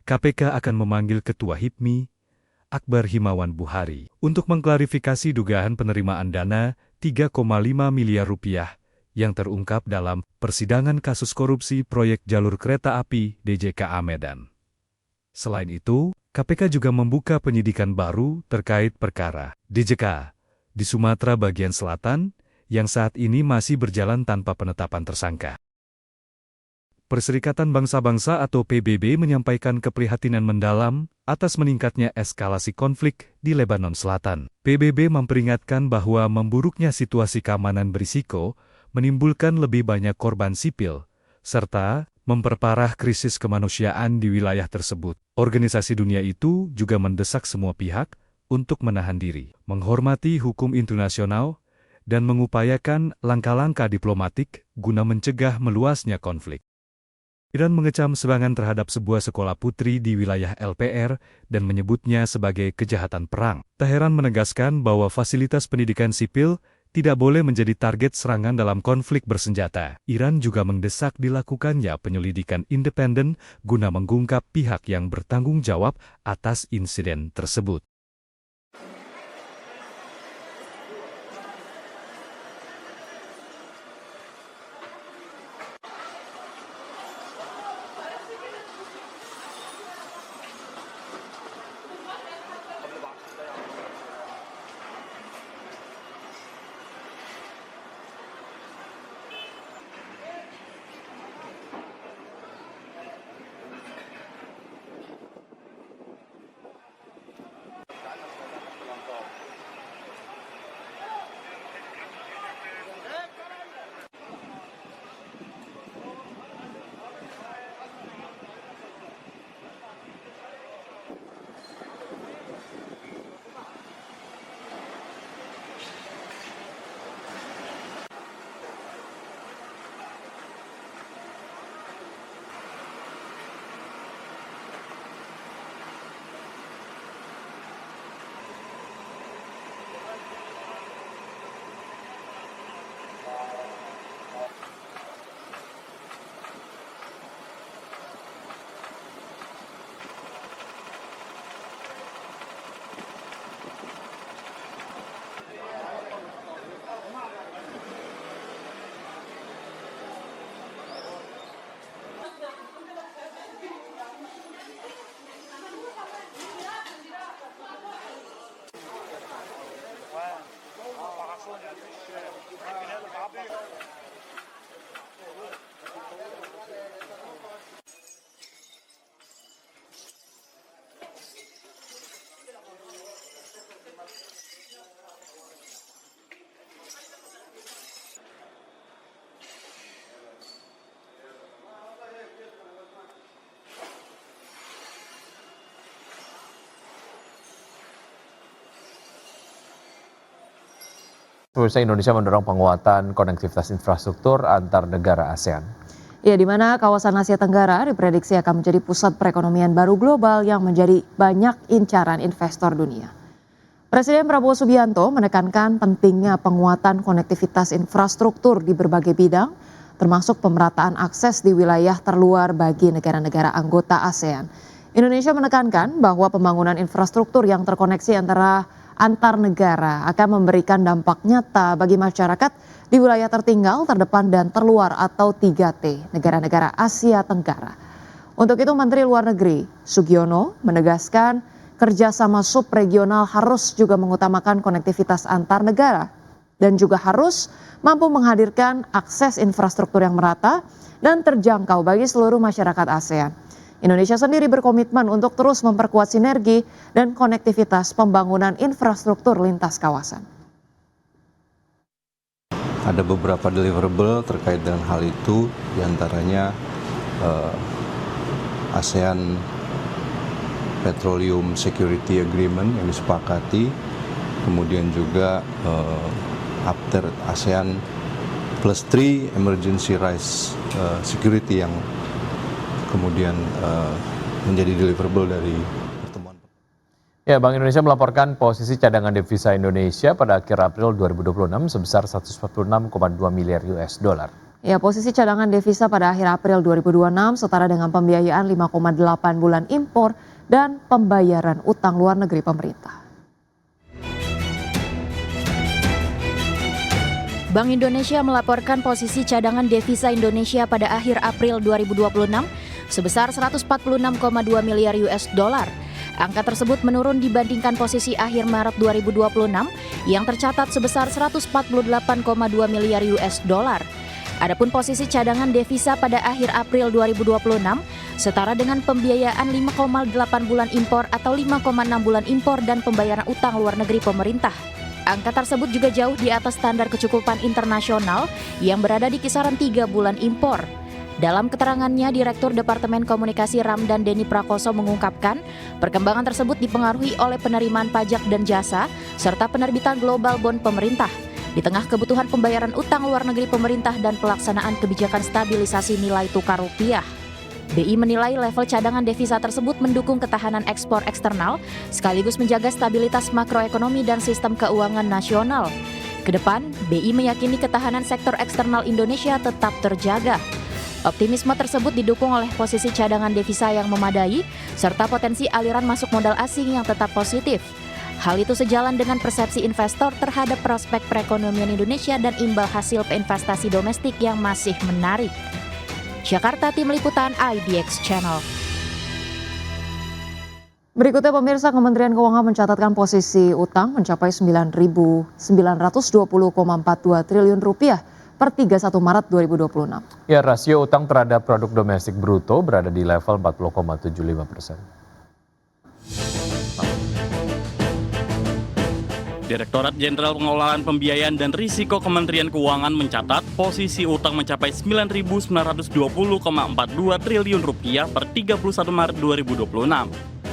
KPK akan memanggil Ketua HIPMI, Akbar Himawan Buhari, untuk mengklarifikasi dugaan penerimaan dana 3,5 miliar rupiah yang terungkap dalam persidangan kasus korupsi proyek jalur kereta api DJKA Medan. Selain itu, KPK juga membuka penyidikan baru terkait perkara DJKA di Sumatera bagian selatan yang saat ini masih berjalan tanpa penetapan tersangka. Perserikatan Bangsa-Bangsa atau PBB menyampaikan keprihatinan mendalam atas meningkatnya eskalasi konflik di Lebanon Selatan. PBB memperingatkan bahwa memburuknya situasi keamanan berisiko menimbulkan lebih banyak korban sipil, serta memperparah krisis kemanusiaan di wilayah tersebut. Organisasi dunia itu juga mendesak semua pihak untuk menahan diri, menghormati hukum internasional, dan mengupayakan langkah-langkah diplomatik guna mencegah meluasnya konflik. Iran mengecam serangan terhadap sebuah sekolah putri di wilayah LPR dan menyebutnya sebagai kejahatan perang. Teheran menegaskan bahwa fasilitas pendidikan sipil tidak boleh menjadi target serangan dalam konflik bersenjata. Iran juga mendesak dilakukannya penyelidikan independen guna mengungkap pihak yang bertanggung jawab atas insiden tersebut. Pemirsa, Indonesia mendorong penguatan konektivitas infrastruktur antar negara ASEAN. Ya, di mana kawasan Asia Tenggara diprediksi akan menjadi pusat perekonomian baru global yang menjadi banyak incaran investor dunia. Presiden Prabowo Subianto menekankan pentingnya penguatan konektivitas infrastruktur di berbagai bidang, termasuk pemerataan akses di wilayah terluar bagi negara-negara anggota ASEAN. Indonesia menekankan bahwa pembangunan infrastruktur yang terkoneksi antar negara akan memberikan dampak nyata bagi masyarakat di wilayah tertinggal, terdepan, dan terluar atau 3T, negara-negara Asia Tenggara. Untuk itu Menteri Luar Negeri Sugiono menegaskan kerjasama subregional harus juga mengutamakan konektivitas antar negara dan juga harus mampu menghadirkan akses infrastruktur yang merata dan terjangkau bagi seluruh masyarakat ASEAN. Indonesia sendiri berkomitmen untuk terus memperkuat sinergi dan konektivitas pembangunan infrastruktur lintas kawasan. Ada beberapa deliverable terkait dengan hal itu, diantaranya ASEAN Petroleum Security Agreement yang disepakati, kemudian juga after ASEAN Plus 3 Emergency Rice Security yang kemudian menjadi deliverable dari pertemuan. Ya, Bank Indonesia melaporkan posisi cadangan devisa Indonesia pada akhir April 2026 sebesar 146,2 miliar US dollar. Ya, posisi cadangan devisa pada akhir April 2026 setara dengan pembiayaan 5,8 bulan impor dan pembayaran utang luar negeri pemerintah. Bank Indonesia melaporkan posisi cadangan devisa Indonesia pada akhir April 2026 sebesar 146,2 miliar US dollar. Angka tersebut menurun dibandingkan posisi akhir Maret 2026 yang tercatat sebesar 148,2 miliar US dollar. Adapun posisi cadangan devisa pada akhir April 2026 setara dengan pembiayaan 5,8 bulan impor atau 5,6 bulan impor dan pembayaran utang luar negeri pemerintah. Angka tersebut juga jauh di atas standar kecukupan internasional yang berada di kisaran 3 bulan impor. Dalam keterangannya, Direktur Departemen Komunikasi Ramdan Denny Prakoso mengungkapkan, perkembangan tersebut dipengaruhi oleh penerimaan pajak dan jasa serta penerbitan global bond pemerintah. Di tengah kebutuhan pembayaran utang luar negeri pemerintah dan pelaksanaan kebijakan stabilisasi nilai tukar rupiah. BI menilai level cadangan devisa tersebut mendukung ketahanan ekspor eksternal sekaligus menjaga stabilitas makroekonomi dan sistem keuangan nasional. Kedepan, BI meyakini ketahanan sektor eksternal Indonesia tetap terjaga. Optimisme tersebut didukung oleh posisi cadangan devisa yang memadai serta potensi aliran masuk modal asing yang tetap positif. Hal itu sejalan dengan persepsi investor terhadap prospek perekonomian Indonesia dan imbal hasil investasi domestik yang masih menarik. Jakarta, Tim Liputan IDX Channel. Berikutnya pemirsa, Kementerian Keuangan mencatatkan posisi utang mencapai 9.920,42 triliun rupiah per 31 Maret 2026. Ya, rasio utang terhadap produk domestik bruto berada di level 40,75%. Direktorat Jenderal Pengelolaan Pembiayaan dan Risiko Kementerian Keuangan mencatat posisi utang mencapai 9.920,42 triliun rupiah per 31 Maret 2026.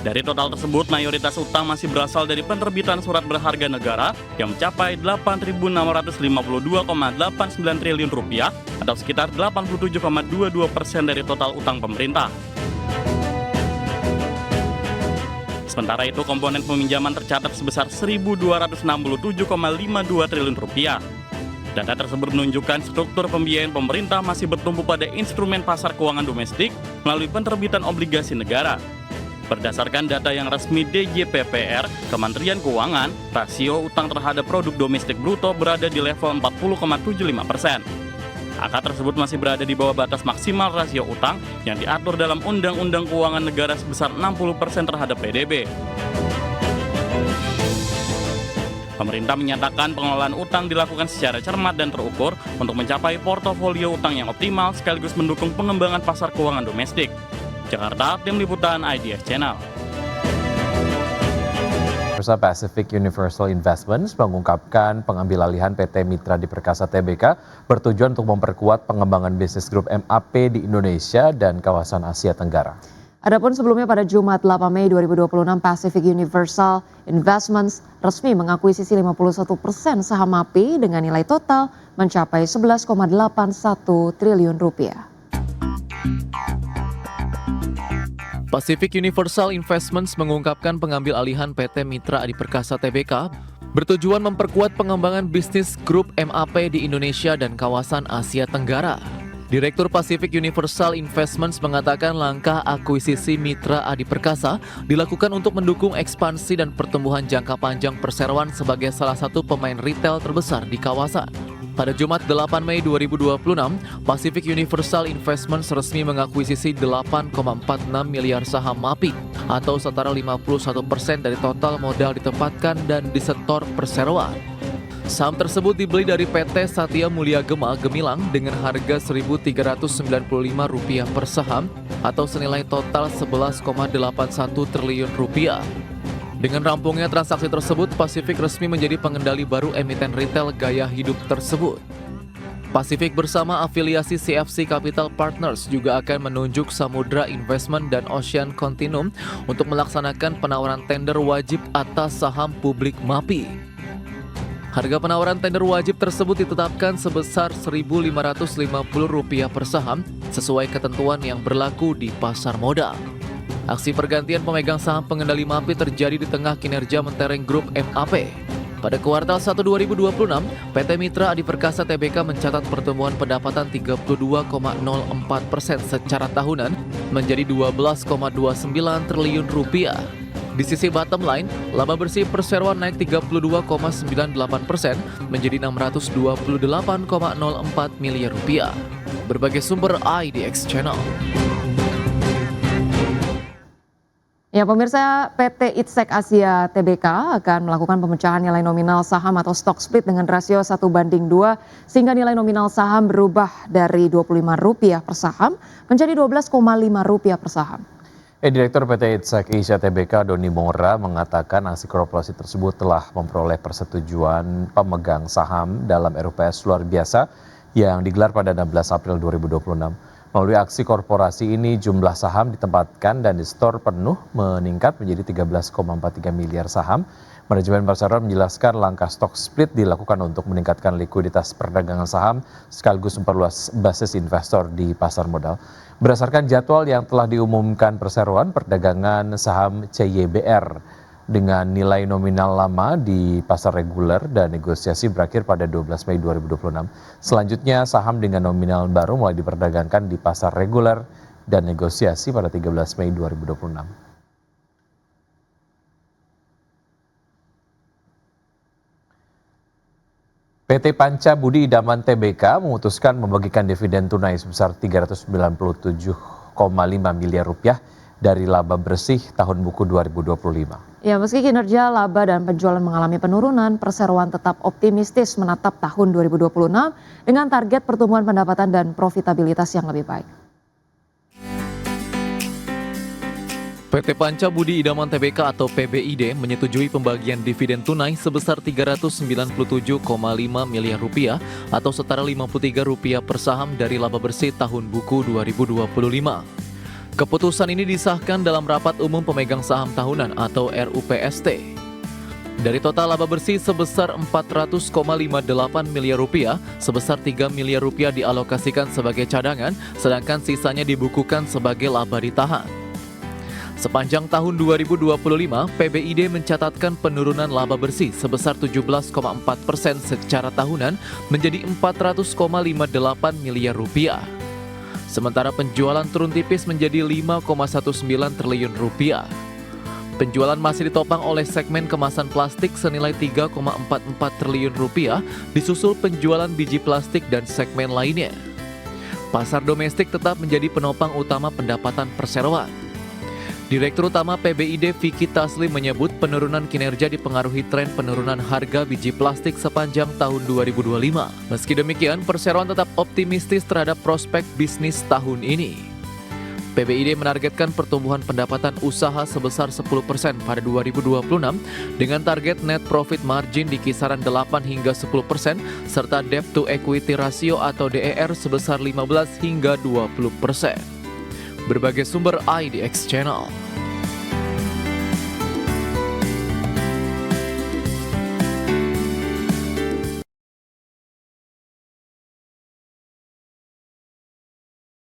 Dari total tersebut, mayoritas utang masih berasal dari penerbitan surat berharga negara yang mencapai 8.652,89 triliun rupiah atau sekitar 87,22% dari total utang pemerintah. Sementara itu, komponen peminjaman tercatat sebesar 1.267,52 triliun rupiah. Data tersebut menunjukkan struktur pembiayaan pemerintah masih bertumpu pada instrumen pasar keuangan domestik melalui penerbitan obligasi negara. Berdasarkan data yang resmi DJPPR, Kementerian Keuangan, rasio utang terhadap produk domestik bruto berada di level 40,75%. Angka tersebut masih berada di bawah batas maksimal rasio utang yang diatur dalam Undang-Undang Keuangan Negara sebesar 60% terhadap PDB. Pemerintah menyatakan pengelolaan utang dilakukan secara cermat dan terukur untuk mencapai portofolio utang yang optimal sekaligus mendukung pengembangan pasar keuangan domestik. Jakarta, Tim Liputan IDX Channel. Pacific Universal Investments mengungkapkan pengambil alihan PT Mitra Adiperkasa Tbk bertujuan untuk memperkuat pengembangan bisnis grup MAP di Indonesia dan kawasan Asia Tenggara. Adapun sebelumnya pada Jumat 8 Mei 2026, Pacific Universal Investments resmi mengakuisisi 51% saham MAP dengan nilai total mencapai 11,81 triliun rupiah. Pacific Universal Investments mengungkapkan pengambil alihan PT Mitra Adiperkasa Tbk bertujuan memperkuat pengembangan bisnis grup MAP di Indonesia dan kawasan Asia Tenggara. Direktur Pacific Universal Investments mengatakan langkah akuisisi Mitra Adiperkasa dilakukan untuk mendukung ekspansi dan pertumbuhan jangka panjang perseroan sebagai salah satu pemain retail terbesar di kawasan. Pada Jumat 8 Mei 2026, Pacific Universal Investments resmi mengakuisisi 8,46 miliar saham MAPI atau setara 51% dari total modal ditempatkan dan disetor perseroan. Saham tersebut dibeli dari PT Satya Mulia Gema Gemilang dengan harga Rp1.395 per saham atau senilai total Rp11,81 triliun. Dengan rampungnya transaksi tersebut, Pacific resmi menjadi pengendali baru emiten retail gaya hidup tersebut. Pacific bersama afiliasi CFC Capital Partners juga akan menunjuk Samudra Investment dan Ocean Continuum untuk melaksanakan penawaran tender wajib atas saham publik MAPI. Harga penawaran tender wajib tersebut ditetapkan sebesar Rp1.550 per saham sesuai ketentuan yang berlaku di pasar modal. Aksi pergantian pemegang saham pengendali MAPI terjadi di tengah kinerja mentereng grup MAP. Pada kuartal 1 2026, PT Mitra Adi Perkasa Tbk mencatat pertumbuhan pendapatan 32,04% secara tahunan menjadi 12,29 triliun rupiah. Di sisi bottom line, laba bersih perseroan naik 32,98% menjadi 628,04 miliar rupiah. Berbagai sumber IDX Channel. Ya, pemirsa, PT Itsek Asia Tbk akan melakukan pemecahan nilai nominal saham atau stock split dengan rasio 1:2 sehingga nilai nominal saham berubah dari Rp25 per saham menjadi Rp12,5 per saham. Direktur PT Itsek Asia Tbk Doni Mora mengatakan aksi korporasi tersebut telah memperoleh persetujuan pemegang saham dalam RUPS luar biasa yang digelar pada 16 April 2026. Melalui aksi korporasi ini jumlah saham ditempatkan dan di-store penuh meningkat menjadi 13,43 miliar saham. Manajemen perseroan menjelaskan langkah stock split dilakukan untuk meningkatkan likuiditas perdagangan saham sekaligus memperluas basis investor di pasar modal. Berdasarkan jadwal yang telah diumumkan perseroan, perdagangan saham CYBR dengan nilai nominal lama di pasar reguler dan negosiasi berakhir pada 12 Mei 2026. Selanjutnya saham dengan nominal baru mulai diperdagangkan di pasar reguler dan negosiasi pada 13 Mei 2026. PT Panca Budi Idaman Tbk memutuskan membagikan dividen tunai sebesar Rp397,5 miliar dari laba bersih tahun buku 2025. Ya, meski kinerja laba dan penjualan mengalami penurunan, perseroan tetap optimistis menatap tahun 2026 dengan target pertumbuhan pendapatan dan profitabilitas yang lebih baik. PT Panca Budi Idaman Tbk atau PBID menyetujui pembagian dividen tunai sebesar Rp397,5 miliar atau setara Rp53 per saham dari laba bersih tahun buku 2025. Keputusan ini disahkan dalam rapat umum pemegang saham tahunan atau RUPST. Dari total laba bersih sebesar Rp400,58 miliar, sebesar Rp3 miliar dialokasikan sebagai cadangan, sedangkan sisanya dibukukan sebagai laba ditahan. Sepanjang tahun 2025, PBID mencatatkan penurunan laba bersih sebesar 17,4% secara tahunan menjadi Rp400,58 miliar. Sementara penjualan turun tipis menjadi Rp5,19 triliun. Penjualan masih ditopang oleh segmen kemasan plastik senilai Rp3,44 triliun, disusul penjualan biji plastik dan segmen lainnya. Pasar domestik tetap menjadi penopang utama pendapatan perseroan. Direktur Utama PBID Vicky Taslim menyebut penurunan kinerja dipengaruhi tren penurunan harga biji plastik sepanjang tahun 2025. Meski demikian, perseroan tetap optimistis terhadap prospek bisnis tahun ini. PBID menargetkan pertumbuhan pendapatan usaha sebesar 10% pada 2026 dengan target net profit margin di kisaran 8 hingga 10% serta debt to equity ratio atau DER sebesar 15 hingga 20%. Berbagai sumber IDX Channel.